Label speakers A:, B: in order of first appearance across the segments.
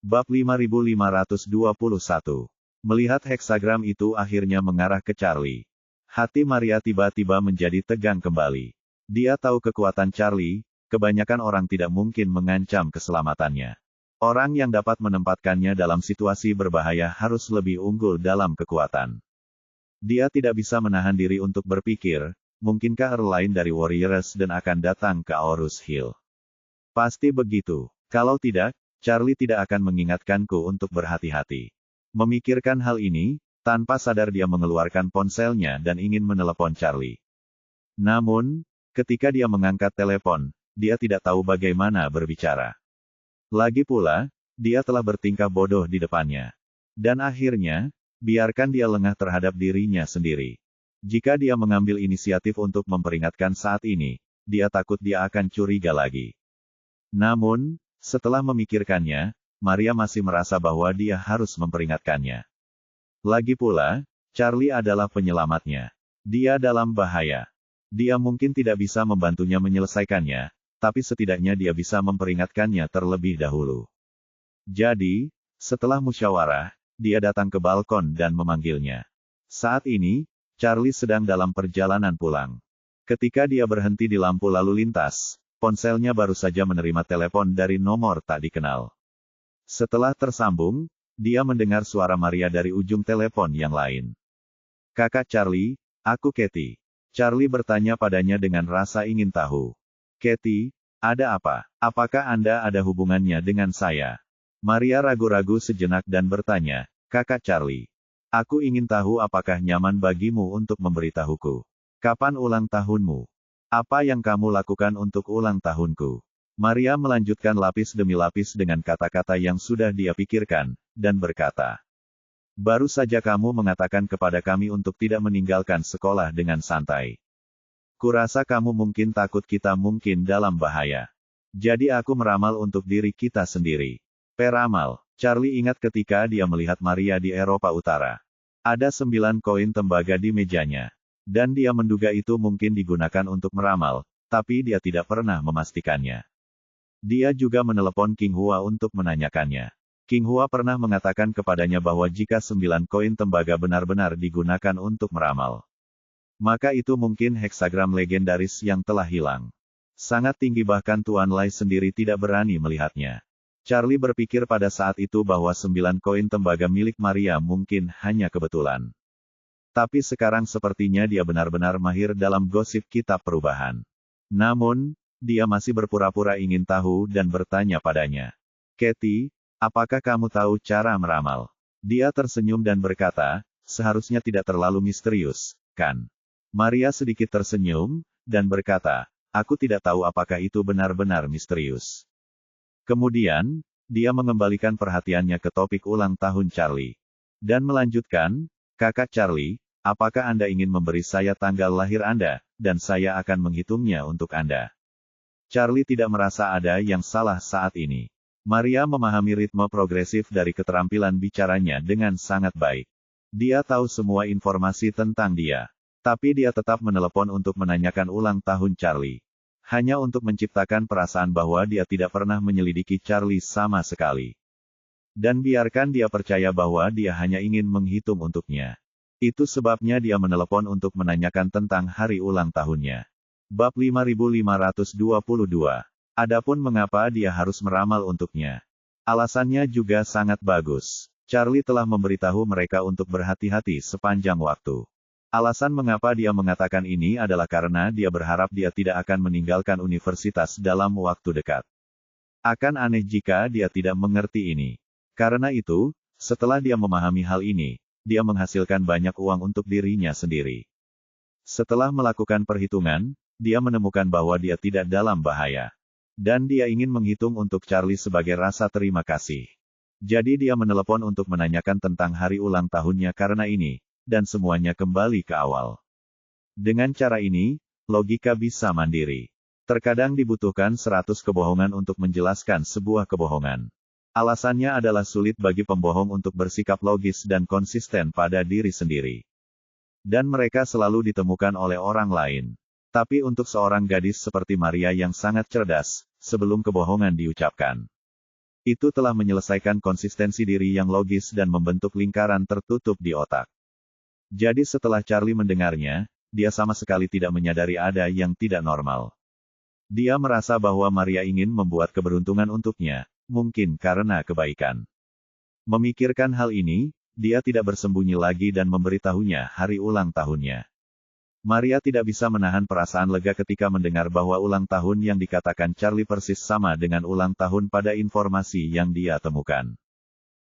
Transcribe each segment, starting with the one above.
A: Bab 5521. Melihat heksagram itu akhirnya mengarah ke Charlie. Hati Maria tiba-tiba menjadi tegang kembali. Dia tahu kekuatan Charlie, kebanyakan orang tidak mungkin mengancam keselamatannya. Orang yang dapat menempatkannya dalam situasi berbahaya harus lebih unggul dalam kekuatan. Dia tidak bisa menahan diri untuk berpikir, mungkinkah Earl lain dari Warriors dan akan datang ke Aurus Hill? Pasti begitu. Kalau tidak, Charlie tidak akan mengingatkanku untuk berhati-hati. Memikirkan hal ini, tanpa sadar dia mengeluarkan ponselnya dan ingin menelepon Charlie. Namun, ketika dia mengangkat telepon, dia tidak tahu bagaimana berbicara. Lagi pula, dia telah bertingkah bodoh di depannya. Dan akhirnya, biarkan dia lengah terhadap dirinya sendiri. Jika dia mengambil inisiatif untuk memperingatkan saat ini, dia takut dia akan curiga lagi. Namun, setelah memikirkannya, Maria masih merasa bahwa dia harus memperingatkannya. Lagi pula, Charlie adalah penyelamatnya. Dia dalam bahaya. Dia mungkin tidak bisa membantunya menyelesaikannya, tapi setidaknya dia bisa memperingatkannya terlebih dahulu. Jadi, setelah musyawarah, dia datang ke balkon dan memanggilnya. Saat ini, Charlie sedang dalam perjalanan pulang. Ketika dia berhenti di lampu lalu lintas, ponselnya baru saja menerima telepon dari nomor tak dikenal. Setelah tersambung, dia mendengar suara Maria dari ujung telepon yang lain. "Kakak Charlie, aku Katie." Charlie bertanya padanya dengan rasa ingin tahu. "Katie, ada apa? Apakah Anda ada hubungannya dengan saya?" Maria ragu-ragu sejenak dan bertanya, "Kakak Charlie, aku ingin tahu apakah nyaman bagimu untuk memberitahuku. Kapan ulang tahunmu? Apa yang kamu lakukan untuk ulang tahunku?" Maria melanjutkan lapis demi lapis dengan kata-kata yang sudah dia pikirkan, dan berkata, "Baru saja kamu mengatakan kepada kami untuk tidak meninggalkan sekolah dengan santai. Kurasa kamu mungkin takut kita mungkin dalam bahaya. Jadi aku meramal untuk diri kita sendiri." Peramal. Charlie ingat ketika dia melihat Maria di Eropa Utara. Ada 9 koin tembaga di mejanya. Dan dia menduga itu mungkin digunakan untuk meramal, tapi dia tidak pernah memastikannya. Dia juga menelepon King Hua untuk menanyakannya. King Hua pernah mengatakan kepadanya bahwa jika 9 koin tembaga benar-benar digunakan untuk meramal, maka itu mungkin heksagram legendaris yang telah hilang. Sangat tinggi bahkan Tuan Lai sendiri tidak berani melihatnya. Charlie berpikir pada saat itu bahwa 9 koin tembaga milik Maria mungkin hanya kebetulan. Tapi sekarang sepertinya dia benar-benar mahir dalam gosip kitab perubahan. Namun, dia masih berpura-pura ingin tahu dan bertanya padanya. "Katie, apakah kamu tahu cara meramal?" Dia tersenyum dan berkata, "Seharusnya tidak terlalu misterius, kan?" Maria sedikit tersenyum, dan berkata, "Aku tidak tahu apakah itu benar-benar misterius." Kemudian, dia mengembalikan perhatiannya ke topik ulang tahun Charlie. Dan melanjutkan, "Kakak Charlie, apakah Anda ingin memberi saya tanggal lahir Anda, dan saya akan menghitungnya untuk Anda?" Charlie tidak merasa ada yang salah saat ini. Maria memahami ritme progresif dari keterampilan bicaranya dengan sangat baik. Dia tahu semua informasi tentang dia. Tapi dia tetap menelepon untuk menanyakan ulang tahun Charlie. Hanya untuk menciptakan perasaan bahwa dia tidak pernah menyelidiki Charlie sama sekali. Dan biarkan dia percaya bahwa dia hanya ingin menghitung untuknya. Itu sebabnya dia menelepon untuk menanyakan tentang hari ulang tahunnya. Bab 5522. Adapun mengapa dia harus meramal untuknya. Alasannya juga sangat bagus. Charlie telah memberitahu mereka untuk berhati-hati sepanjang waktu. Alasan mengapa dia mengatakan ini adalah karena dia berharap dia tidak akan meninggalkan universitas dalam waktu dekat. Akan aneh jika dia tidak mengerti ini. Karena itu, setelah dia memahami hal ini, dia menghasilkan banyak uang untuk dirinya sendiri. Setelah melakukan perhitungan, dia menemukan bahwa dia tidak dalam bahaya. Dan dia ingin menghitung untuk Charlie sebagai rasa terima kasih. Jadi dia menelepon untuk menanyakan tentang hari ulang tahunnya karena ini, dan semuanya kembali ke awal. Dengan cara ini, logika bisa mandiri. Terkadang dibutuhkan 100 kebohongan untuk menjelaskan sebuah kebohongan. Alasannya adalah sulit bagi pembohong untuk bersikap logis dan konsisten pada diri sendiri. Dan mereka selalu ditemukan oleh orang lain. Tapi untuk seorang gadis seperti Maria yang sangat cerdas, sebelum kebohongan diucapkan, Itu telah menyelesaikan konsistensi diri yang logis dan membentuk lingkaran tertutup di otak. Jadi setelah Charlie mendengarnya, dia sama sekali tidak menyadari ada yang tidak normal. Dia merasa bahwa Maria ingin membuat keberuntungan untuknya, mungkin karena kebaikan. Memikirkan hal ini, dia tidak bersembunyi lagi dan memberitahunya hari ulang tahunnya. Maria tidak bisa menahan perasaan lega ketika mendengar bahwa ulang tahun yang dikatakan Charlie persis sama dengan ulang tahun pada informasi yang dia temukan.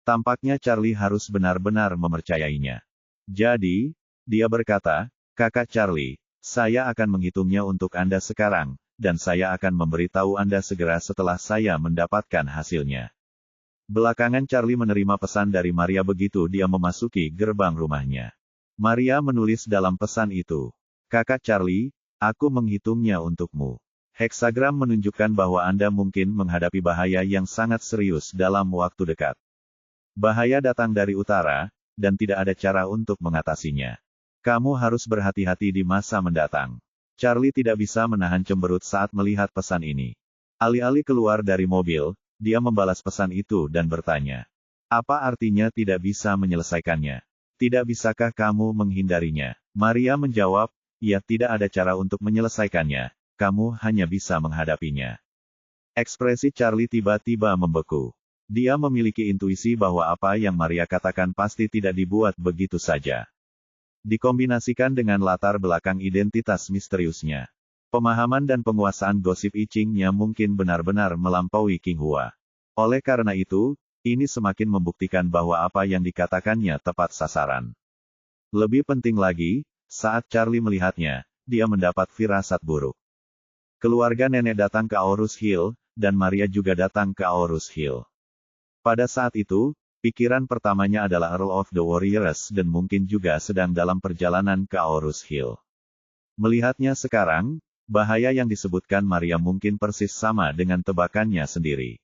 A: Tampaknya Charlie harus benar-benar mempercayainya. Jadi, dia berkata, "Kakak Charlie, saya akan menghitungnya untuk Anda sekarang, dan saya akan memberitahu Anda segera setelah saya mendapatkan hasilnya." Belakangan Charlie menerima pesan dari Maria begitu dia memasuki gerbang rumahnya. Maria menulis dalam pesan itu, "Kakak Charlie, aku menghitungnya untukmu. Heksagram menunjukkan bahwa Anda mungkin menghadapi bahaya yang sangat serius dalam waktu dekat. Bahaya datang dari utara, dan tidak ada cara untuk mengatasinya. Kamu harus berhati-hati di masa mendatang." Charlie tidak bisa menahan cemberut saat melihat pesan ini. Alih-alih keluar dari mobil, dia membalas pesan itu dan bertanya, "Apa artinya tidak bisa menyelesaikannya? Tidak bisakah kamu menghindarinya?" Maria menjawab, "Ya, tidak ada cara untuk menyelesaikannya, kamu hanya bisa menghadapinya." Ekspresi Charlie tiba-tiba membeku. Dia memiliki intuisi bahwa apa yang Maria katakan pasti tidak dibuat begitu saja. Dikombinasikan dengan latar belakang identitas misteriusnya. Pemahaman dan penguasaan gosip I Ching-nya mungkin benar-benar melampaui King Hua. Oleh karena itu, ini semakin membuktikan bahwa apa yang dikatakannya tepat sasaran. Lebih penting lagi, saat Charlie melihatnya, dia mendapat firasat buruk. Keluarga nenek datang ke Aorus Hill, dan Maria juga datang ke Aorus Hill. Pada saat itu, pikiran pertamanya adalah Earl of the Warriors dan mungkin juga sedang dalam perjalanan ke Aorus Hill. Melihatnya sekarang, bahaya yang disebutkan Maria mungkin persis sama dengan tebakannya sendiri.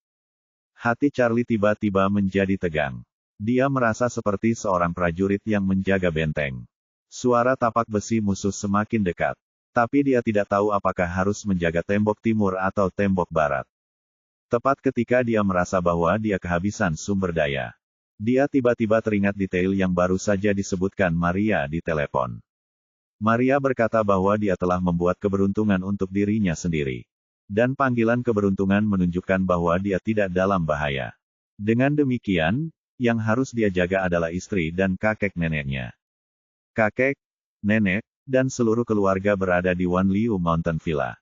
A: Hati Charlie tiba-tiba menjadi tegang. Dia merasa seperti seorang prajurit yang menjaga benteng. Suara tapak besi musuh semakin dekat. Tapi dia tidak tahu apakah harus menjaga tembok timur atau tembok barat. Tepat ketika dia merasa bahwa dia kehabisan sumber daya, dia tiba-tiba teringat detail yang baru saja disebutkan Maria di telepon. Maria berkata bahwa dia telah membuat keberuntungan untuk dirinya sendiri. Dan panggilan keberuntungan menunjukkan bahwa dia tidak dalam bahaya. Dengan demikian, yang harus dia jaga adalah istri dan kakek neneknya. Kakek, nenek, dan seluruh keluarga berada di Wan Liu Mountain Villa.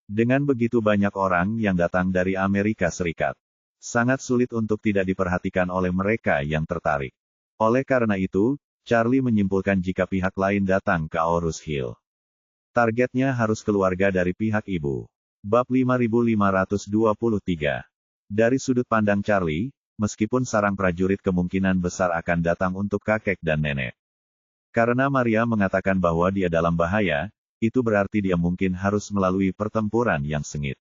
A: Dengan begitu banyak orang yang datang dari Amerika Serikat, sangat sulit untuk tidak diperhatikan oleh mereka yang tertarik. Oleh karena itu, Charlie menyimpulkan jika pihak lain datang ke Aorus Hill, targetnya harus keluarga dari pihak ibu. Bab 5523. Dari sudut pandang Charlie, meskipun sarang prajurit kemungkinan besar akan datang untuk kakek dan nenek. Karena Maria mengatakan bahwa dia dalam bahaya, itu berarti dia mungkin harus melalui pertempuran yang sengit.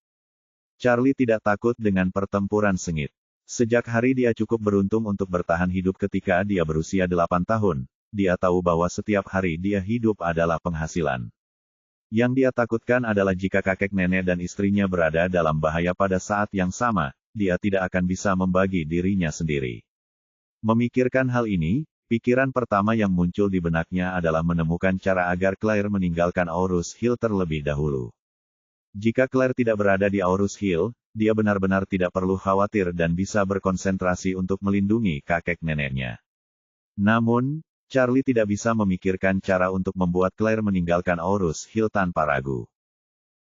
A: Charlie tidak takut dengan pertempuran sengit. Sejak hari dia cukup beruntung untuk bertahan hidup ketika dia berusia 8 tahun, dia tahu bahwa setiap hari dia hidup adalah penghasilan. Yang dia takutkan adalah jika kakek nenek dan istrinya berada dalam bahaya pada saat yang sama, dia tidak akan bisa membagi dirinya sendiri. Memikirkan hal ini, pikiran pertama yang muncul di benaknya adalah menemukan cara agar Claire meninggalkan Aorus Hill terlebih dahulu. Jika Claire tidak berada di Aorus Hill, dia benar-benar tidak perlu khawatir dan bisa berkonsentrasi untuk melindungi kakek neneknya. Namun, Charlie tidak bisa memikirkan cara untuk membuat Claire meninggalkan Aorus Hill tanpa ragu.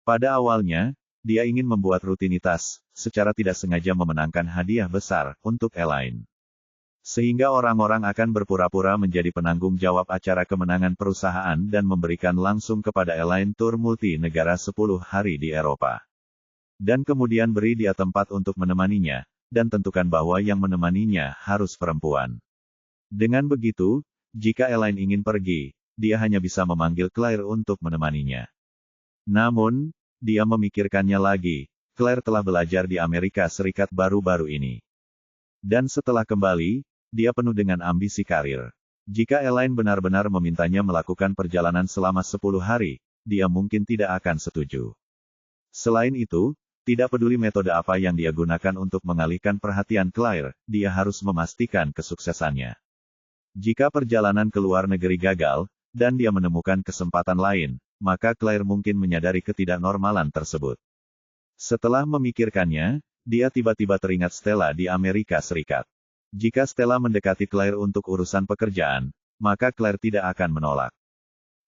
A: Pada awalnya, dia ingin membuat rutinitas, secara tidak sengaja memenangkan hadiah besar, untuk Elaine. Sehingga orang-orang akan berpura-pura menjadi penanggung jawab acara kemenangan perusahaan dan memberikan langsung kepada Elaine tur multi-negara 10 hari di Eropa. Dan kemudian beri dia tempat untuk menemaninya, dan tentukan bahwa yang menemaninya harus perempuan. Dengan begitu, jika Elaine ingin pergi, dia hanya bisa memanggil Claire untuk menemaninya. Namun, dia memikirkannya lagi, Claire telah belajar di Amerika Serikat baru-baru ini. Dan setelah kembali, dia penuh dengan ambisi karir. Jika Elaine benar-benar memintanya melakukan perjalanan selama 10 hari, dia mungkin tidak akan setuju. Selain itu, Tidak peduli metode apa yang dia gunakan untuk mengalihkan perhatian Claire, dia harus memastikan kesuksesannya. Jika perjalanan ke luar negeri gagal, dan dia menemukan kesempatan lain, maka Claire mungkin menyadari ketidaknormalan tersebut. Setelah memikirkannya, dia tiba-tiba teringat Stella di Amerika Serikat. Jika Stella mendekati Claire untuk urusan pekerjaan, maka Claire tidak akan menolak.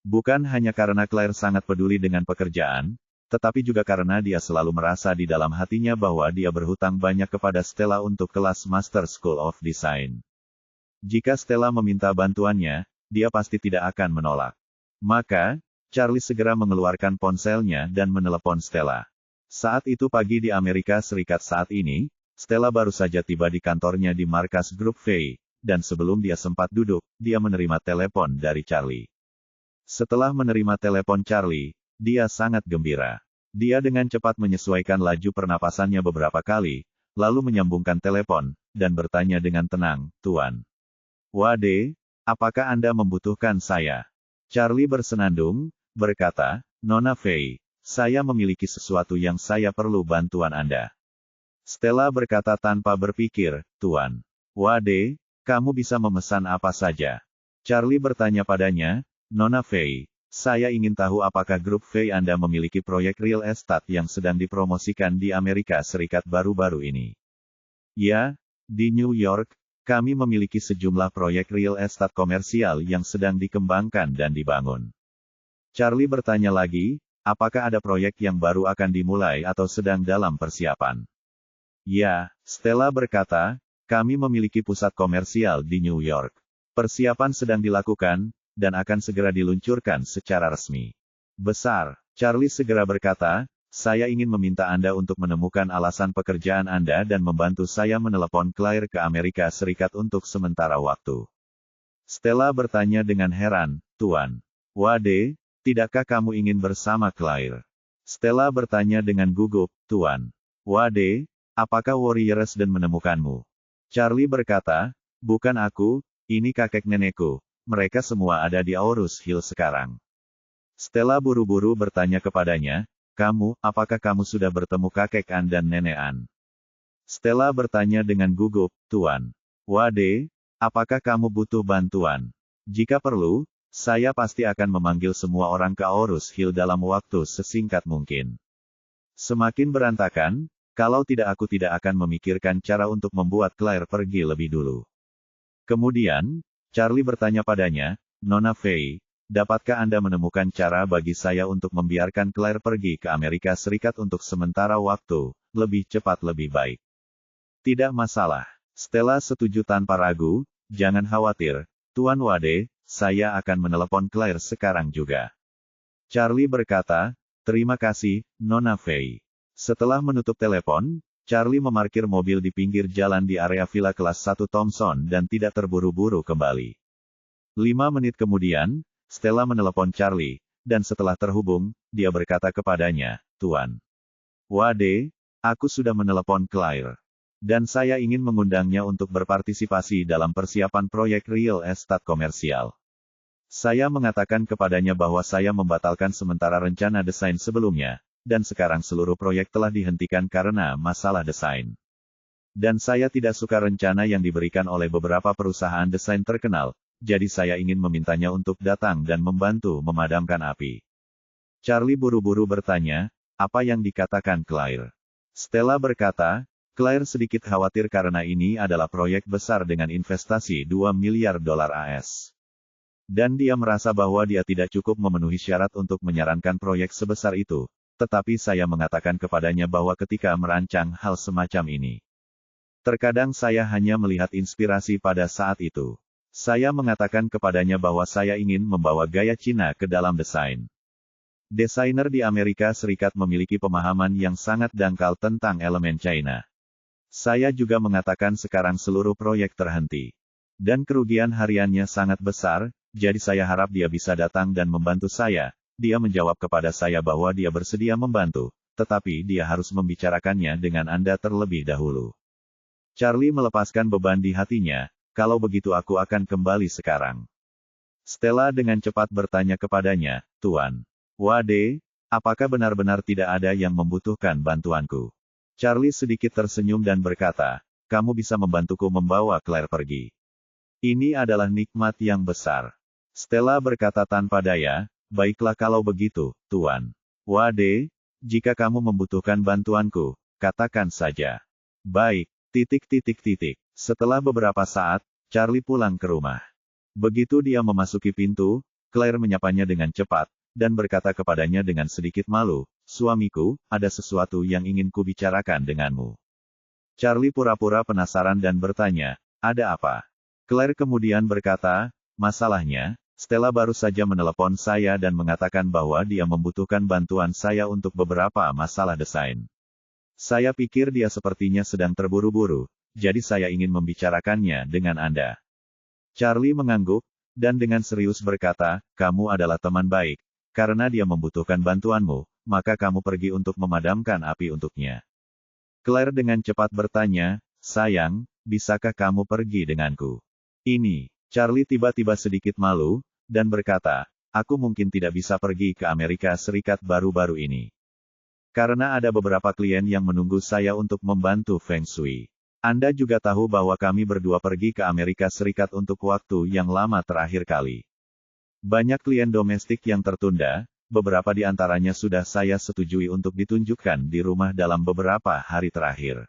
A: Bukan hanya karena Claire sangat peduli dengan pekerjaan, tetapi juga karena dia selalu merasa di dalam hatinya bahwa dia berhutang banyak kepada Stella untuk kelas Master School of Design. Jika Stella meminta bantuannya, dia pasti tidak akan menolak. Maka, Charlie segera mengeluarkan ponselnya dan menelepon Stella. Saat itu pagi di Amerika Serikat saat ini, Stella baru saja tiba di kantornya di markas grup V, dan sebelum dia sempat duduk, dia menerima telepon dari Charlie. Setelah menerima telepon Charlie, dia sangat gembira. Dia dengan cepat menyesuaikan laju pernapasannya beberapa kali, lalu menyambungkan telepon, dan bertanya dengan tenang, "Tuan Wade, apakah Anda membutuhkan saya?" Charlie bersenandung, berkata, "Nona Fei, saya memiliki sesuatu yang saya perlu bantuan Anda." Stella berkata tanpa berpikir, "Tuan Wade, kamu bisa memesan apa saja?" Charlie bertanya padanya, "Nona Fei, saya ingin tahu apakah grup V Anda memiliki proyek real estate yang sedang dipromosikan di Amerika Serikat baru-baru ini?" "Ya, di New York, kami memiliki sejumlah proyek real estate komersial yang sedang dikembangkan dan dibangun." Charlie bertanya lagi, "Apakah ada proyek yang baru akan dimulai atau sedang dalam persiapan?" "Ya," Stella berkata, "kami memiliki pusat komersial di New York. Persiapan sedang dilakukan, dan akan segera diluncurkan secara resmi." "Besar." Charlie segera berkata, "Saya ingin meminta Anda untuk menemukan alasan pekerjaan Anda dan membantu saya menelepon Claire ke Amerika Serikat untuk sementara waktu." Stella bertanya dengan heran, "Tuan Wade, tidakkah kamu ingin bersama Claire?" Stella bertanya dengan gugup, "Tuan Wade, apakah Warriors dan menemukanmu?" Charlie berkata, "Bukan aku, ini kakek nenekku. Mereka semua ada di Aurus Hill sekarang." Stella buru-buru bertanya kepadanya, apakah kamu sudah bertemu kakek An dan nenek An?" Stella bertanya dengan gugup, "Tuan Wade, apakah kamu butuh bantuan? Jika perlu, saya pasti akan memanggil semua orang ke Aurus Hill dalam waktu sesingkat mungkin. Semakin berantakan, kalau tidak aku tidak akan memikirkan cara untuk membuat Claire pergi lebih dulu." Kemudian, Charlie bertanya padanya, "Nona Fei, dapatkah Anda menemukan cara bagi saya untuk membiarkan Claire pergi ke Amerika Serikat untuk sementara waktu, lebih cepat lebih baik?" "Tidak masalah." Stella setuju tanpa ragu, "Jangan khawatir, Tuan Wade, saya akan menelepon Claire sekarang juga." Charlie berkata, "Terima kasih, Nona Fei." Setelah menutup telepon, Charlie memarkir mobil di pinggir jalan di area villa kelas 1 Thompson dan tidak terburu-buru kembali. 5 menit kemudian, Stella menelepon Charlie, dan setelah terhubung, dia berkata kepadanya, "Tuan Wade, aku sudah menelepon Claire. Dan saya ingin mengundangnya untuk berpartisipasi dalam persiapan proyek real estate komersial. Saya mengatakan kepadanya bahwa saya membatalkan sementara rencana desain sebelumnya, dan sekarang seluruh proyek telah dihentikan karena masalah desain. Dan saya tidak suka rencana yang diberikan oleh beberapa perusahaan desain terkenal, jadi saya ingin memintanya untuk datang dan membantu memadamkan api." Charlie buru-buru bertanya, "Apa yang dikatakan Claire?" Stella berkata, "Claire sedikit khawatir karena ini adalah proyek besar dengan investasi $2 miliar AS. Dan dia merasa bahwa dia tidak cukup memenuhi syarat untuk menyarankan proyek sebesar itu. Tetapi saya mengatakan kepadanya bahwa ketika merancang hal semacam ini, terkadang saya hanya melihat inspirasi pada saat itu. Saya mengatakan kepadanya bahwa saya ingin membawa gaya Cina ke dalam desain. Desainer di Amerika Serikat memiliki pemahaman yang sangat dangkal tentang elemen China. Saya juga mengatakan sekarang seluruh proyek terhenti. Dan kerugian hariannya sangat besar, jadi saya harap dia bisa datang dan membantu saya." Dia menjawab kepada saya bahwa dia bersedia membantu, tetapi dia harus membicarakannya dengan Anda terlebih dahulu. Charlie melepaskan beban di hatinya, "Kalau begitu aku akan kembali sekarang." Stella dengan cepat bertanya kepadanya, "Tuan Wade, Apakah benar-benar tidak ada yang membutuhkan bantuanku? Charlie sedikit tersenyum dan berkata, kamu bisa membantuku membawa Claire pergi. Ini adalah nikmat yang besar. Stella berkata tanpa daya, baiklah kalau begitu, Tuan. Wade, jika kamu membutuhkan bantuanku, katakan saja. Baik, ... Setelah beberapa saat, Charlie pulang ke rumah. Begitu dia memasuki pintu, Claire menyapanya dengan cepat, dan berkata kepadanya dengan sedikit malu, suamiku, ada sesuatu yang ingin kubicarakan denganmu. Charlie pura-pura penasaran dan bertanya, ada apa? Claire kemudian berkata, masalahnya, Stella baru saja menelepon saya dan mengatakan bahwa dia membutuhkan bantuan saya untuk beberapa masalah desain. Saya pikir dia sepertinya sedang terburu-buru, jadi saya ingin membicarakannya dengan Anda. Charlie mengangguk, dan dengan serius berkata, kamu adalah teman baik. Karena dia membutuhkan bantuanmu, maka kamu pergi untuk memadamkan api untuknya. Claire dengan cepat bertanya, sayang, bisakah kamu pergi denganku? Ini, Charlie tiba-tiba sedikit malu, dan berkata, aku mungkin tidak bisa pergi ke Amerika Serikat baru-baru ini. Karena ada beberapa klien yang menunggu saya untuk membantu Feng Shui. Anda juga tahu bahwa kami berdua pergi ke Amerika Serikat untuk waktu yang lama terakhir kali. Banyak klien domestik yang tertunda, beberapa di antaranya sudah saya setujui untuk ditunjukkan di rumah dalam beberapa hari terakhir.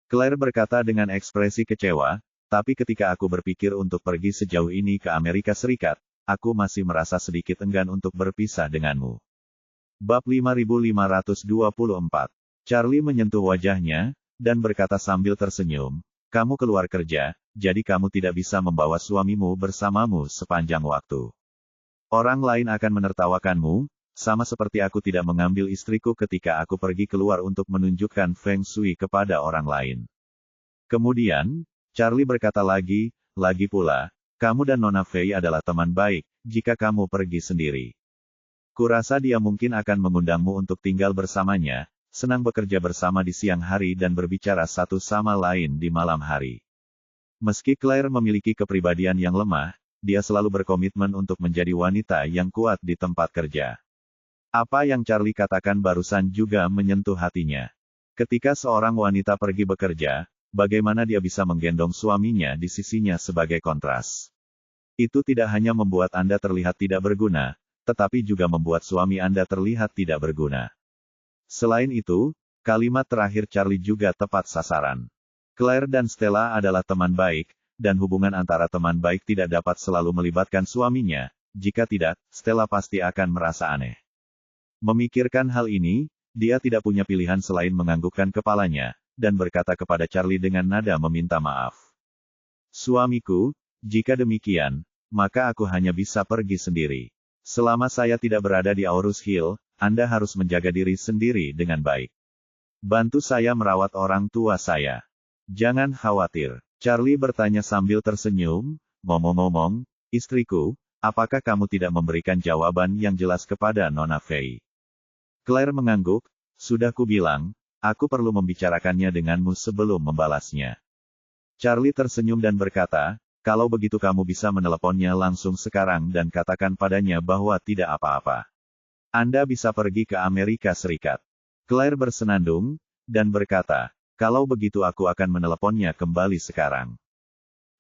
A: Claire berkata dengan ekspresi kecewa, tapi ketika aku berpikir untuk pergi sejauh ini ke Amerika Serikat, aku masih merasa sedikit enggan untuk berpisah denganmu. Bab 5524. Charlie menyentuh wajahnya, dan berkata sambil tersenyum, kamu keluar kerja, jadi kamu tidak bisa membawa suamimu bersamamu sepanjang waktu. Orang lain akan menertawakanmu, sama seperti aku tidak mengambil istriku ketika aku pergi keluar untuk menunjukkan Feng Shui kepada orang lain. Kemudian, Charlie berkata lagi pula, kamu dan Nona Fei adalah teman baik, jika kamu pergi sendiri. Kurasa dia mungkin akan mengundangmu untuk tinggal bersamanya, senang bekerja bersama di siang hari dan berbicara satu sama lain di malam hari. Meski Claire memiliki kepribadian yang lemah, dia selalu berkomitmen untuk menjadi wanita yang kuat di tempat kerja. Apa yang Charlie katakan barusan juga menyentuh hatinya. Ketika seorang wanita pergi bekerja, bagaimana dia bisa menggendong suaminya di sisinya sebagai kontras? Itu tidak hanya membuat Anda terlihat tidak berguna, tetapi juga membuat suami Anda terlihat tidak berguna. Selain itu, kalimat terakhir Charlie juga tepat sasaran. Claire dan Stella adalah teman baik, dan hubungan antara teman baik tidak dapat selalu melibatkan suaminya, jika tidak, Stella pasti akan merasa aneh. Memikirkan hal ini, dia tidak punya pilihan selain menganggukkan kepalanya, dan berkata kepada Charlie dengan nada meminta maaf. Suamiku, jika demikian, maka aku hanya bisa pergi sendiri. Selama saya tidak berada di Aurus Hill, Anda harus menjaga diri sendiri dengan baik. Bantu saya merawat orang tua saya. Jangan khawatir. Charlie bertanya sambil tersenyum, ngomong-ngomong, istriku, apakah kamu tidak memberikan jawaban yang jelas kepada Nona Fei? Claire mengangguk, sudah kubilang, aku perlu membicarakannya denganmu sebelum membalasnya. Charlie tersenyum dan berkata, kalau begitu kamu bisa meneleponnya langsung sekarang dan katakan padanya bahwa tidak apa-apa. Anda bisa pergi ke Amerika Serikat. Claire bersenandung, dan berkata, kalau begitu aku akan meneleponnya kembali sekarang.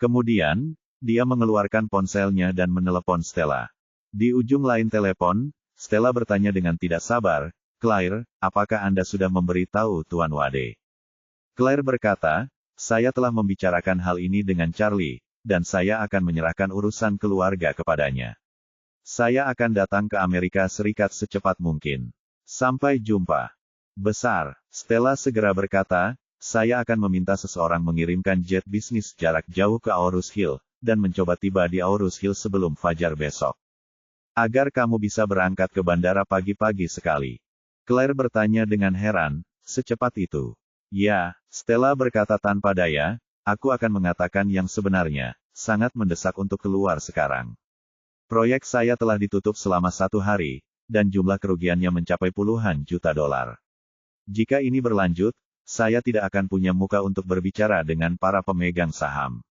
A: Kemudian, dia mengeluarkan ponselnya dan menelepon Stella. Di ujung lain telepon, Stella bertanya dengan tidak sabar, Claire, apakah Anda sudah memberitahu Tuan Wade? Claire berkata, saya telah membicarakan hal ini dengan Charlie, dan saya akan menyerahkan urusan keluarga kepadanya. Saya akan datang ke Amerika Serikat secepat mungkin. Sampai jumpa. Besar, Stella segera berkata, saya akan meminta seseorang mengirimkan jet bisnis jarak jauh ke Aurus Hill, dan mencoba tiba di Aurus Hill sebelum fajar besok. Agar kamu bisa berangkat ke bandara pagi-pagi sekali. Claire bertanya dengan heran, secepat itu? Ya, Stella berkata tanpa daya, aku akan mengatakan yang sebenarnya, sangat mendesak untuk keluar sekarang. Proyek saya telah ditutup selama 1 hari, dan jumlah kerugiannya mencapai puluhan juta dolar. Jika ini berlanjut, saya tidak akan punya muka untuk berbicara dengan para pemegang saham.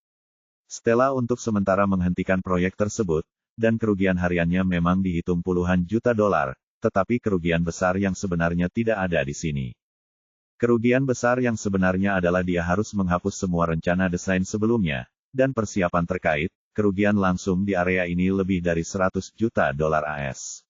A: Stella untuk sementara menghentikan proyek tersebut, dan kerugian hariannya memang dihitung puluhan juta dolar, tetapi kerugian besar yang sebenarnya tidak ada di sini. Kerugian besar yang sebenarnya adalah dia harus menghapus semua rencana desain sebelumnya, dan persiapan terkait, kerugian langsung di area ini lebih dari 100 juta dolar AS.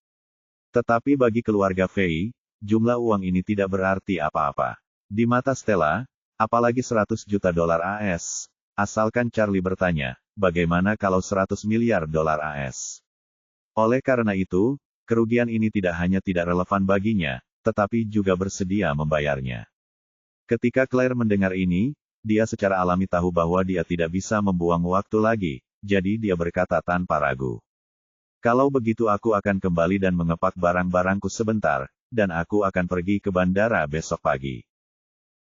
A: Tetapi bagi keluarga Fei, jumlah uang ini tidak berarti apa-apa. Di mata Stella, apalagi 100 juta dolar AS, asalkan Charlie bertanya, bagaimana kalau 100 miliar dolar AS? Oleh karena itu, kerugian ini tidak hanya tidak relevan baginya, tetapi juga bersedia membayarnya. Ketika Claire mendengar ini, dia secara alami tahu bahwa dia tidak bisa membuang waktu lagi, jadi dia berkata tanpa ragu. Kalau begitu aku akan kembali dan mengepak barang-barangku sebentar, dan aku akan pergi ke bandara besok pagi.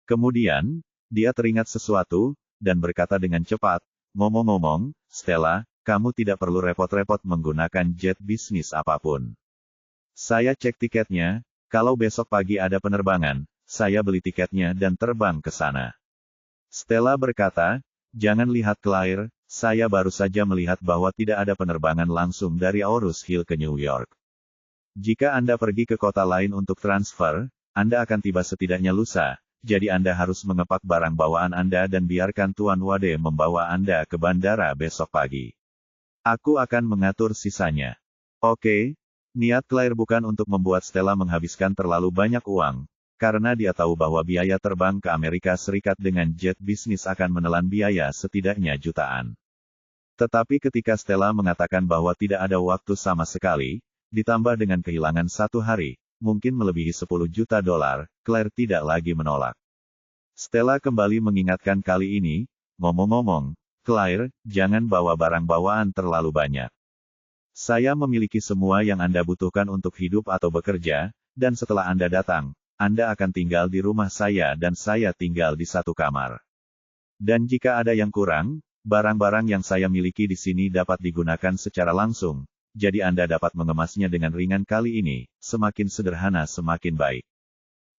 A: Kemudian, dia teringat sesuatu, dan berkata dengan cepat, ngomong-ngomong, Stella, kamu tidak perlu repot-repot menggunakan jet bisnis apapun. Saya cek tiketnya, kalau besok pagi ada penerbangan, saya beli tiketnya dan terbang ke sana. Stella berkata, jangan lihat Claire, saya baru saja melihat bahwa tidak ada penerbangan langsung dari Aurus Hill ke New York. Jika Anda pergi ke kota lain untuk transfer, Anda akan tiba setidaknya lusa, jadi Anda harus mengepak barang bawaan Anda dan biarkan Tuan Wade membawa Anda ke bandara besok pagi. Aku akan mengatur sisanya. Oke, niat Claire bukan untuk membuat Stella menghabiskan terlalu banyak uang, karena dia tahu bahwa biaya terbang ke Amerika Serikat dengan jet bisnis akan menelan biaya setidaknya jutaan. Tetapi ketika Stella mengatakan bahwa tidak ada waktu sama sekali, ditambah dengan kehilangan 1 hari, mungkin melebihi 10 juta dolar, Claire tidak lagi menolak. Stella kembali mengingatkan kali ini, ngomong-ngomong, Claire, jangan bawa barang bawaan terlalu banyak. Saya memiliki semua yang Anda butuhkan untuk hidup atau bekerja, dan setelah Anda datang, Anda akan tinggal di rumah saya dan saya tinggal di satu kamar. Dan jika ada yang kurang, barang-barang yang saya miliki di sini dapat digunakan secara langsung, jadi Anda dapat mengemasnya dengan ringan kali ini, semakin sederhana semakin baik.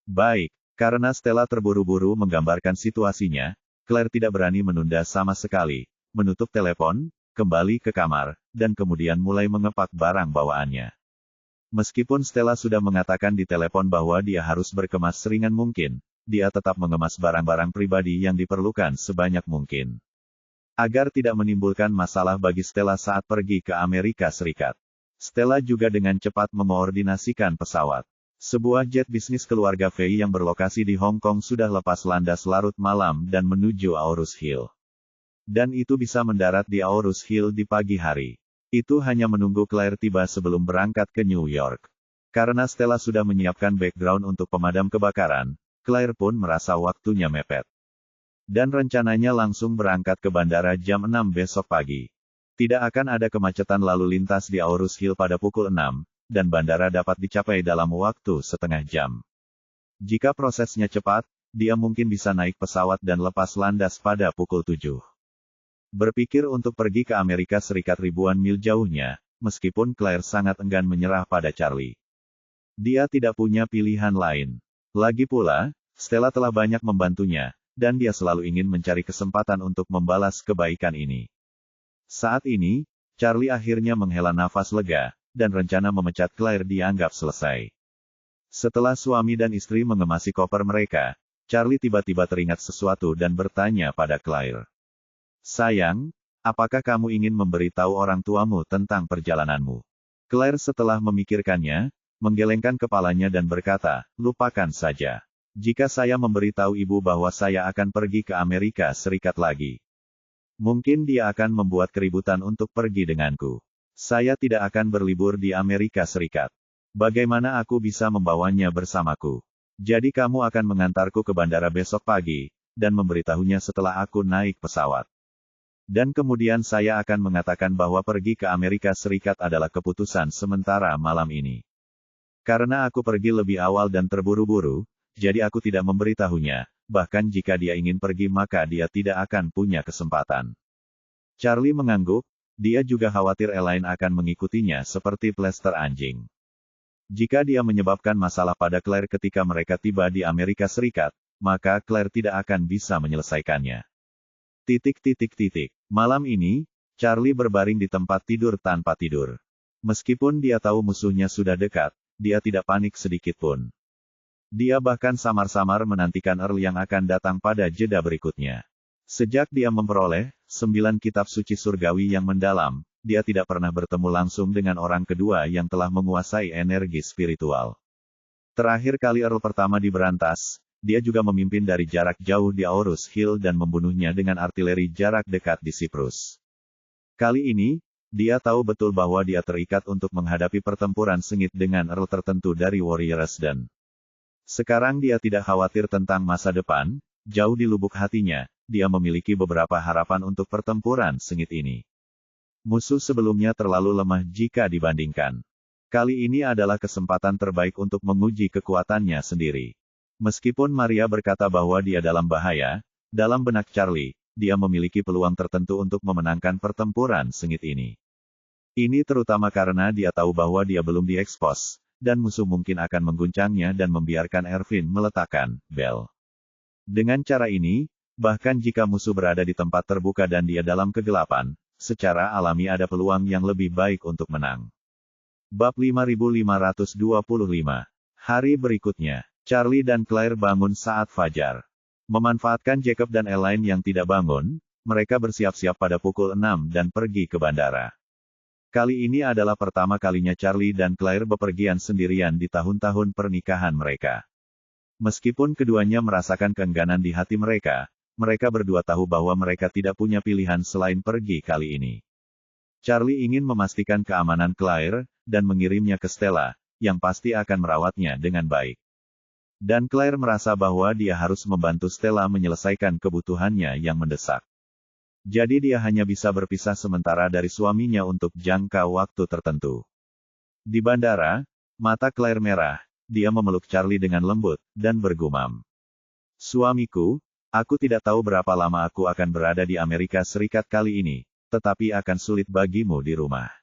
A: Baik, karena Stella terburu-buru menggambarkan situasinya, Claire tidak berani menunda sama sekali, menutup telepon, kembali ke kamar, dan kemudian mulai mengepak barang bawaannya. Meskipun Stella sudah mengatakan di telepon bahwa dia harus berkemas seringan mungkin, dia tetap mengemas barang-barang pribadi yang diperlukan sebanyak mungkin. Agar tidak menimbulkan masalah bagi Stella saat pergi ke Amerika Serikat. Stella juga dengan cepat mengoordinasikan pesawat. Sebuah jet bisnis keluarga Fei yang berlokasi di Hong Kong sudah lepas landas larut malam dan menuju Aurus Hill. Dan itu bisa mendarat di Aurus Hill di pagi hari. Itu hanya menunggu Claire tiba sebelum berangkat ke New York. Karena Stella sudah menyiapkan background untuk pemadam kebakaran, Claire pun merasa waktunya mepet. Dan rencananya langsung berangkat ke bandara jam 6 besok pagi. Tidak akan ada kemacetan lalu lintas di Aurus Hill pada pukul 6, dan bandara dapat dicapai dalam waktu setengah jam. Jika prosesnya cepat, dia mungkin bisa naik pesawat dan lepas landas pada pukul 7. Berpikir untuk pergi ke Amerika Serikat ribuan mil jauhnya, meskipun Claire sangat enggan menyerah pada Charlie. Dia tidak punya pilihan lain. Lagi pula, Stella telah banyak membantunya, dan dia selalu ingin mencari kesempatan untuk membalas kebaikan ini. Saat ini, Charlie akhirnya menghela nafas lega, dan rencana memecat Claire dianggap selesai. Setelah suami dan istri mengemasi koper mereka, Charlie tiba-tiba teringat sesuatu dan bertanya pada Claire. Sayang, apakah kamu ingin memberitahu orang tuamu tentang perjalananmu? Claire setelah memikirkannya, menggelengkan kepalanya dan berkata, lupakan saja. Jika saya memberitahu ibu bahwa saya akan pergi ke Amerika Serikat lagi, mungkin dia akan membuat keributan untuk pergi denganku. Saya tidak akan berlibur di Amerika Serikat. Bagaimana aku bisa membawanya bersamaku? Jadi kamu akan mengantarku ke bandara besok pagi, dan memberitahunya setelah aku naik pesawat. Dan kemudian saya akan mengatakan bahwa pergi ke Amerika Serikat adalah keputusan sementara malam ini. Karena aku pergi lebih awal dan terburu-buru, jadi aku tidak memberitahunya, bahkan jika dia ingin pergi maka dia tidak akan punya kesempatan. Charlie mengangguk, dia juga khawatir Elaine akan mengikutinya seperti plester anjing. Jika dia menyebabkan masalah pada Claire ketika mereka tiba di Amerika Serikat, maka Claire tidak akan bisa menyelesaikannya. Malam ini, Charlie berbaring di tempat tidur tanpa tidur. Meskipun dia tahu musuhnya sudah dekat, dia tidak panik sedikit pun. Dia bahkan samar-samar menantikan Earl yang akan datang pada jeda berikutnya. Sejak dia memperoleh 9 kitab suci surgawi yang mendalam, dia tidak pernah bertemu langsung dengan orang kedua yang telah menguasai energi spiritual. Terakhir kali Earl pertama diberantas, dia juga memimpin dari jarak jauh di Aorus Hill dan membunuhnya dengan artileri jarak dekat di Siprus. Kali ini, dia tahu betul bahwa dia terikat untuk menghadapi pertempuran sengit dengan Earl tertentu dari Warriors dan sekarang dia tidak khawatir tentang masa depan, jauh di lubuk hatinya, dia memiliki beberapa harapan untuk pertempuran sengit ini. Musuh sebelumnya terlalu lemah jika dibandingkan. Kali ini adalah kesempatan terbaik untuk menguji kekuatannya sendiri. Meskipun Maria berkata bahwa dia dalam bahaya, dalam benak Charlie, dia memiliki peluang tertentu untuk memenangkan pertempuran sengit ini. Ini terutama karena dia tahu bahwa dia belum diekspos, dan musuh mungkin akan mengguncangnya dan membiarkan Erwin meletakkan bel. Dengan cara ini, bahkan jika musuh berada di tempat terbuka dan dia dalam kegelapan, secara alami ada peluang yang lebih baik untuk menang. Bab 5525. Hari berikutnya, Charlie dan Claire bangun saat fajar. Memanfaatkan Jacob dan Elaine yang tidak bangun, mereka bersiap-siap pada pukul 6 dan pergi ke bandara. Kali ini adalah pertama kalinya Charlie dan Claire bepergian sendirian di tahun-tahun pernikahan mereka. Meskipun keduanya merasakan keengganan di hati mereka, mereka berdua tahu bahwa mereka tidak punya pilihan selain pergi kali ini. Charlie ingin memastikan keamanan Claire, dan mengirimnya ke Stella, yang pasti akan merawatnya dengan baik. Dan Claire merasa bahwa dia harus membantu Stella menyelesaikan kebutuhannya yang mendesak. Jadi dia hanya bisa berpisah sementara dari suaminya untuk jangka waktu tertentu. Di bandara, mata Claire merah, dia memeluk Charlie dengan lembut, dan bergumam. Suamiku, aku tidak tahu berapa lama aku akan berada di Amerika Serikat kali ini, tetapi akan sulit bagimu di rumah.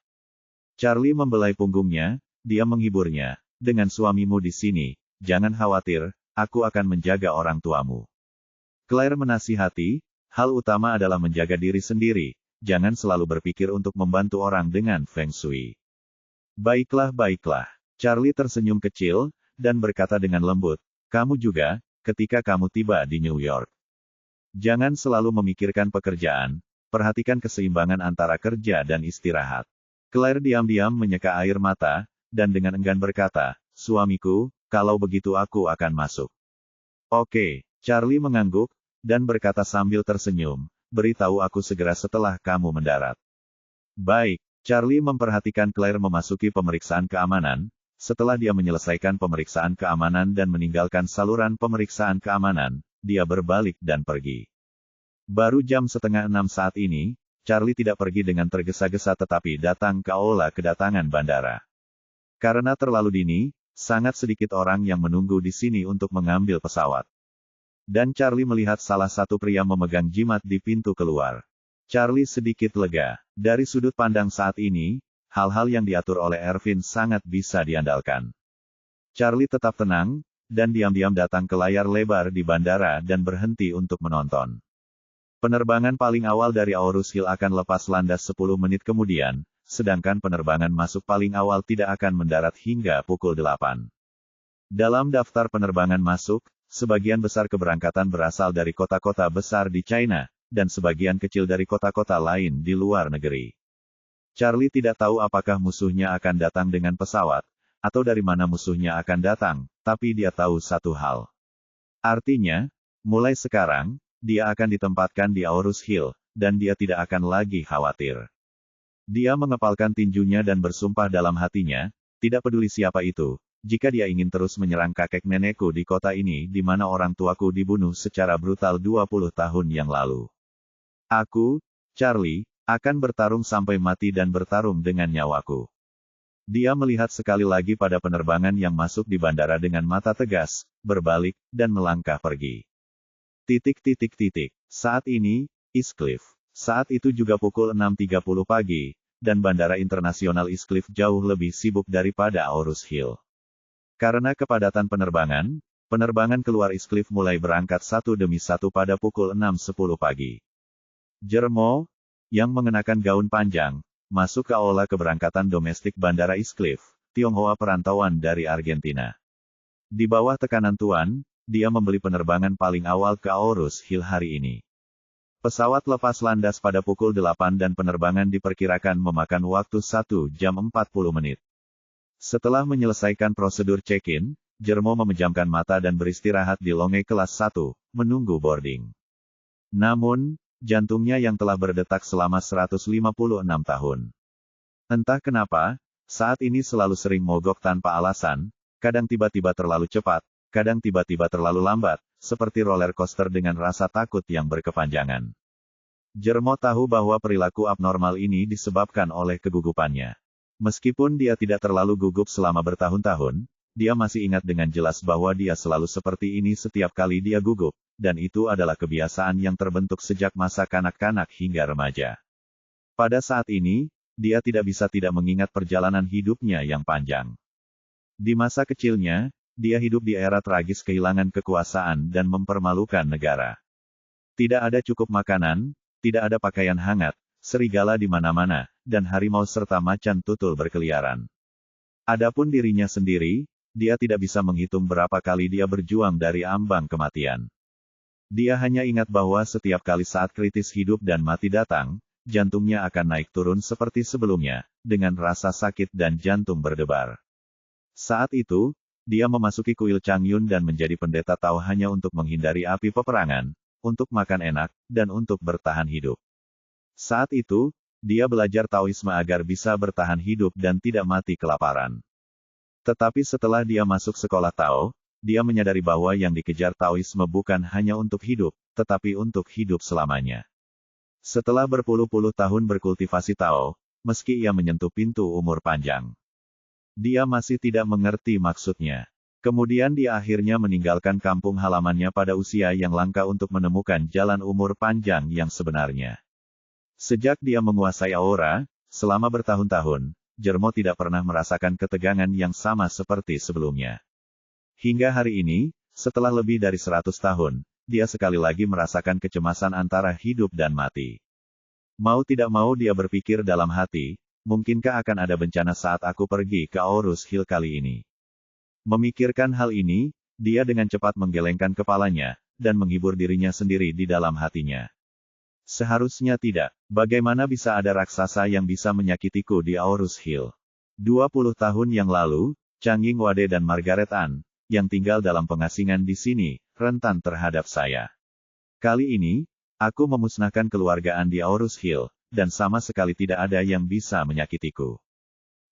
A: Charlie membelai punggungnya, dia menghiburnya, dengan suamimu di sini, jangan khawatir, aku akan menjaga orang tuamu. Claire menasihati, hal utama adalah menjaga diri sendiri, jangan selalu berpikir untuk membantu orang dengan Feng Shui. Baiklah, baiklah. Charlie tersenyum kecil, dan berkata dengan lembut, kamu juga, ketika kamu tiba di New York. Jangan selalu memikirkan pekerjaan, perhatikan keseimbangan antara kerja dan istirahat. Claire diam-diam menyeka air mata, dan dengan enggan berkata, suamiku, kalau begitu aku akan masuk. Oke, Charlie mengangguk, dan berkata sambil tersenyum, beritahu aku segera setelah kamu mendarat. Baik, Charlie memperhatikan Claire memasuki pemeriksaan keamanan. Setelah dia menyelesaikan pemeriksaan keamanan dan meninggalkan saluran pemeriksaan keamanan, dia berbalik dan pergi. Baru jam 5:30 saat ini, Charlie tidak pergi dengan tergesa-gesa tetapi datang ke aula kedatangan bandara. Karena terlalu dini, sangat sedikit orang yang menunggu di sini untuk mengambil pesawat. Dan Charlie melihat salah satu pria memegang jimat di pintu keluar. Charlie sedikit lega. Dari sudut pandang saat ini, hal-hal yang diatur oleh Erwin sangat bisa diandalkan. Charlie tetap tenang, dan diam-diam datang ke layar lebar di bandara dan berhenti untuk menonton. Penerbangan paling awal dari Aorus Hill akan lepas landas 10 menit kemudian, sedangkan penerbangan masuk paling awal tidak akan mendarat hingga pukul 8. Dalam daftar penerbangan masuk, sebagian besar keberangkatan berasal dari kota-kota besar di China, dan sebagian kecil dari kota-kota lain di luar negeri. Charlie tidak tahu apakah musuhnya akan datang dengan pesawat, atau dari mana musuhnya akan datang, tapi dia tahu satu hal. Artinya, mulai sekarang, dia akan ditempatkan di Aorus Hill, dan dia tidak akan lagi khawatir. Dia mengepalkan tinjunya dan bersumpah dalam hatinya, tidak peduli siapa itu, jika dia ingin terus menyerang kakek nenekku di kota ini di mana orang tuaku dibunuh secara brutal 20 tahun yang lalu. Aku, Charlie, akan bertarung sampai mati dan bertarung dengan nyawaku. Dia melihat sekali lagi pada penerbangan yang masuk di bandara dengan mata tegas, berbalik, dan melangkah pergi. Saat ini, East Cliff. Saat itu juga pukul 6.30 pagi, dan Bandara Internasional East Cliff jauh lebih sibuk daripada Aorus Hill. Karena kepadatan penerbangan keluar East Cliff mulai berangkat satu demi satu pada pukul 6.10 pagi. Jermo, yang mengenakan gaun panjang, masuk ke aula keberangkatan domestik Bandara East Cliff, Tionghoa perantauan dari Argentina. Di bawah tekanan Tuan, dia membeli penerbangan paling awal ke Aorus Hill hari ini. Pesawat lepas landas pada pukul 8 dan penerbangan diperkirakan memakan waktu 1 jam 40 menit. Setelah menyelesaikan prosedur check-in, Jermo memejamkan mata dan beristirahat di lounge kelas 1, menunggu boarding. Namun, jantungnya yang telah berdetak selama 156 tahun. Entah kenapa, saat ini selalu sering mogok tanpa alasan, kadang tiba-tiba terlalu cepat, kadang tiba-tiba terlalu lambat, seperti roller coaster dengan rasa takut yang berkepanjangan. Jermo tahu bahwa perilaku abnormal ini disebabkan oleh kegugupannya. Meskipun dia tidak terlalu gugup selama bertahun-tahun, dia masih ingat dengan jelas bahwa dia selalu seperti ini setiap kali dia gugup, dan itu adalah kebiasaan yang terbentuk sejak masa kanak-kanak hingga remaja. Pada saat ini, dia tidak bisa tidak mengingat perjalanan hidupnya yang panjang. Di masa kecilnya, dia hidup di era tragis kehilangan kekuasaan dan mempermalukan negara. Tidak ada cukup makanan, tidak ada pakaian hangat, serigala di mana-mana, dan harimau serta macan tutul berkeliaran. Adapun dirinya sendiri, dia tidak bisa menghitung berapa kali dia berjuang dari ambang kematian. Dia hanya ingat bahwa setiap kali saat kritis hidup dan mati datang, jantungnya akan naik turun seperti sebelumnya, dengan rasa sakit dan jantung berdebar. Saat itu, dia memasuki kuil Changyun dan menjadi pendeta Tao hanya untuk menghindari api peperangan, untuk makan enak, dan untuk bertahan hidup. Saat itu, dia belajar Taoisme agar bisa bertahan hidup dan tidak mati kelaparan. Tetapi setelah dia masuk sekolah Tao, dia menyadari bahwa yang dikejar Taoisme bukan hanya untuk hidup, tetapi untuk hidup selamanya. Setelah berpuluh-puluh tahun berkultivasi Tao, meski ia menyentuh pintu umur panjang, dia masih tidak mengerti maksudnya. Kemudian dia akhirnya meninggalkan kampung halamannya pada usia yang langka untuk menemukan jalan umur panjang yang sebenarnya. Sejak dia menguasai aura, selama bertahun-tahun, Jermo tidak pernah merasakan ketegangan yang sama seperti sebelumnya. Hingga hari ini, setelah lebih dari 100 tahun, dia sekali lagi merasakan kecemasan antara hidup dan mati. Mau tidak mau dia berpikir dalam hati, mungkinkah akan ada bencana saat aku pergi ke Aorus Hill kali ini? Memikirkan hal ini, dia dengan cepat menggelengkan kepalanya, dan menghibur dirinya sendiri di dalam hatinya. Seharusnya tidak. Bagaimana bisa ada raksasa yang bisa menyakitiku di Aorus Hill? 20 tahun yang lalu, Chang Yingwade dan Margaret Ann, yang tinggal dalam pengasingan di sini, rentan terhadap saya. Kali ini, aku memusnahkan keluarga Ann di Aorus Hill, dan sama sekali tidak ada yang bisa menyakitiku.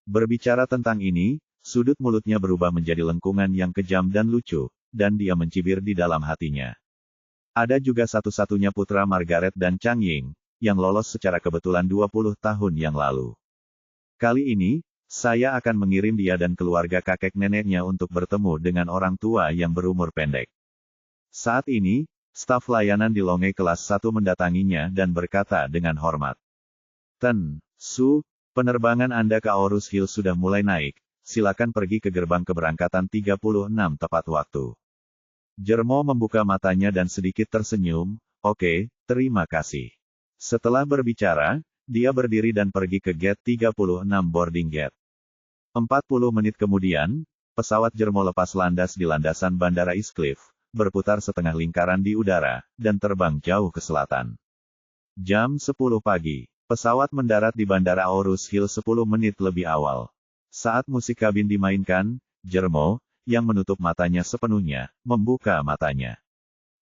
A: Berbicara tentang ini, sudut mulutnya berubah menjadi lengkungan yang kejam dan lucu, dan dia mencibir di dalam hatinya. Ada juga satu-satunya putra Margaret dan Chang Ying, yang lolos secara kebetulan 20 tahun yang lalu. Kali ini, saya akan mengirim dia dan keluarga kakek neneknya untuk bertemu dengan orang tua yang berumur pendek. Saat ini, staf layanan di lounge kelas 1 mendatanginya dan berkata dengan hormat. Ten Su, penerbangan Anda ke Aorus Hill sudah mulai naik, silakan pergi ke gerbang keberangkatan 36 tepat waktu. Jermo membuka matanya dan sedikit tersenyum, oke, terima kasih. Setelah berbicara, dia berdiri dan pergi ke gate 36 boarding gate. 40 menit kemudian, pesawat Jermo lepas landas di landasan Bandara East Cliff, berputar setengah lingkaran di udara, dan terbang jauh ke selatan. Jam 10 pagi, pesawat mendarat di Bandara Aorus Hill 10 menit lebih awal. Saat musik kabin dimainkan, Jermo, yang menutup matanya sepenuhnya, membuka matanya.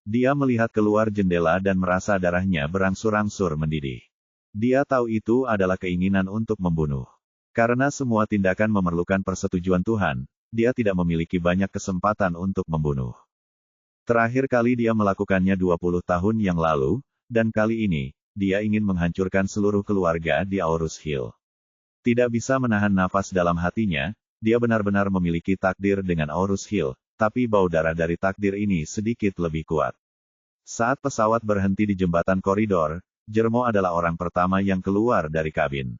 A: Dia melihat keluar jendela dan merasa darahnya berangsur-angsur mendidih. Dia tahu itu adalah keinginan untuk membunuh. Karena semua tindakan memerlukan persetujuan Tuhan, dia tidak memiliki banyak kesempatan untuk membunuh. Terakhir kali dia melakukannya 20 tahun yang lalu, dan kali ini, dia ingin menghancurkan seluruh keluarga di Aorus Hill. Tidak bisa menahan nafas dalam hatinya, dia benar-benar memiliki takdir dengan Aorus Hill, tapi bau darah dari takdir ini sedikit lebih kuat. Saat pesawat berhenti di jembatan koridor, Jermo adalah orang pertama yang keluar dari kabin.